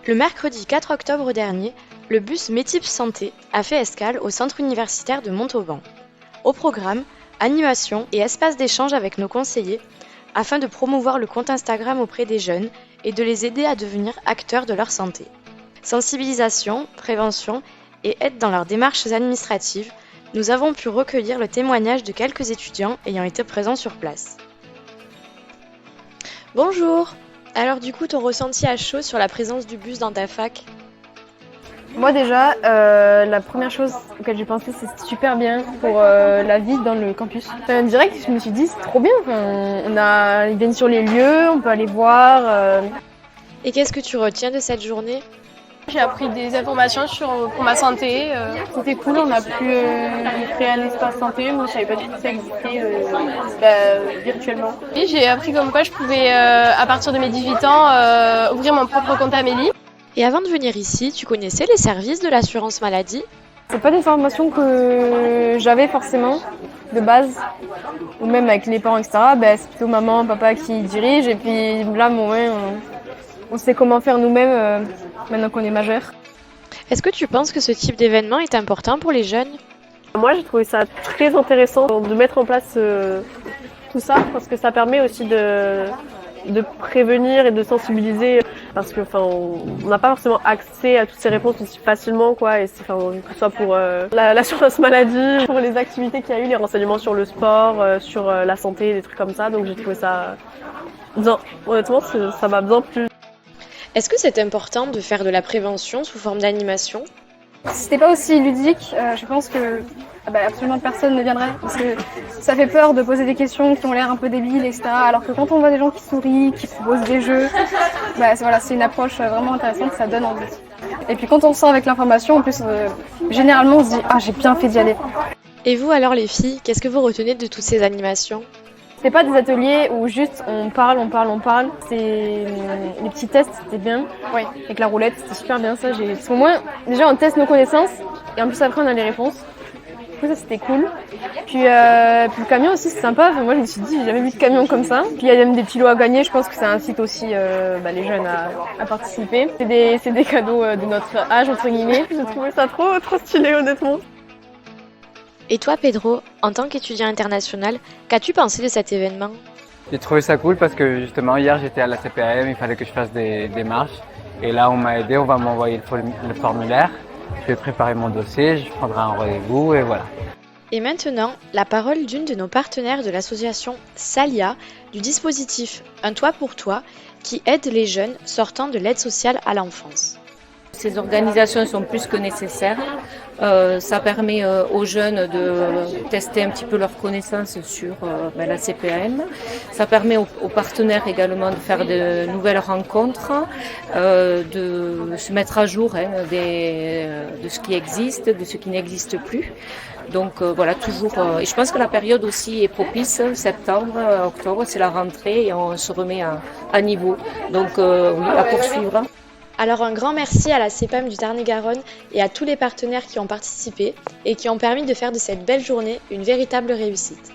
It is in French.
Le mercredi 4 octobre dernier, le bus Métip Santé a fait escale au centre universitaire de Montauban. Au programme, animation et espace d'échange avec nos conseillers afin de promouvoir le compte Instagram auprès des jeunes et de les aider à devenir acteurs de leur santé. Sensibilisation, prévention et aide dans leurs démarches administratives, nous avons pu recueillir le témoignage de quelques étudiants ayant été présents sur place. Bonjour! Alors du coup, ton ressenti à chaud sur la présence du bus dans ta fac? Moi déjà, la première chose auquel j'ai pensé, c'est super bien pour la vie dans le campus. Direct, je me suis dit, c'est trop bien. Ils viennent sur les lieux, on peut aller voir. Et qu'est-ce que tu retiens de cette journée? J'ai appris des informations pour ma santé. C'était cool, on a pu créer un espace santé. Moi, je savais pas du tout que ça existait virtuellement. Et j'ai appris comme quoi je pouvais, à partir de mes 18 ans, ouvrir mon propre compte Amélie. Et avant de venir ici, tu connaissais les services de l'assurance maladie? C'est pas des formations que j'avais forcément de base, ou même avec les parents, etc. C'est plutôt maman, papa qui dirigent. Et puis là, on sait comment faire nous-mêmes maintenant qu'on est majeur. Est-ce que tu penses que ce type d'événement est important pour les jeunes? Moi, j'ai trouvé ça très intéressant de mettre en place tout ça, parce que ça permet aussi de prévenir et de sensibiliser, parce que on n'a pas forcément accès à toutes ces réponses aussi facilement, quoi. Et que ce soit pour l'assurance maladie, pour les activités qu'il y a eu, les renseignements sur le sport, sur la santé, des trucs comme ça. Donc j'ai trouvé ça bien. Honnêtement, ça m'a bien plu. Est-ce que c'est important de faire de la prévention sous forme d'animation? Si c'était pas aussi ludique, je pense que absolument personne ne viendrait, parce que ça fait peur de poser des questions qui ont l'air un peu débiles, etc. Alors que quand on voit des gens qui sourient, qui proposent des jeux, c'est une approche vraiment intéressante, ça donne envie. Et puis quand on sort avec l'information, en plus, généralement on se dit « Ah, j'ai bien fait d'y aller ». Et vous alors les filles, qu'est-ce que vous retenez de toutes ces animations? C'était pas des ateliers où juste on parle. C'est les petits tests, c'était bien. Oui. Avec la roulette, c'était super bien ça. Parce qu'au moins, déjà on teste nos connaissances et en plus après on a les réponses. Du coup ça c'était cool. Puis le camion aussi c'est sympa. Moi je me suis dit j'ai jamais vu de camion comme ça. Puis il y a même des petits lots à gagner. Je pense que ça incite aussi les jeunes à participer. C'est des cadeaux de notre âge entre guillemets. J'ai trouvé ça trop stylé honnêtement. Et toi Pedro, en tant qu'étudiant international, qu'as-tu pensé de cet événement? J'ai trouvé ça cool parce que justement hier j'étais à la CPAM, il fallait que je fasse des démarches. Et là on m'a aidé, on va m'envoyer le formulaire. Je vais préparer mon dossier, je prendrai un rendez-vous et voilà. Et maintenant, la parole d'une de nos partenaires de l'association Salia, du dispositif Un Toit pour Toi, qui aide les jeunes sortant de l'aide sociale à l'enfance. Ces organisations sont plus que nécessaires. Ça permet aux jeunes de tester un petit peu leurs connaissances sur la CPAM. Ça permet aux partenaires également de faire de nouvelles rencontres, de se mettre à jour de ce qui existe, de ce qui n'existe plus. Donc toujours. Et je pense que la période aussi est propice, septembre, octobre, c'est la rentrée et on se remet à niveau. Donc oui, à poursuivre. Alors un grand merci à la CPAM du Tarn-et-Garonne et à tous les partenaires qui ont participé et qui ont permis de faire de cette belle journée une véritable réussite.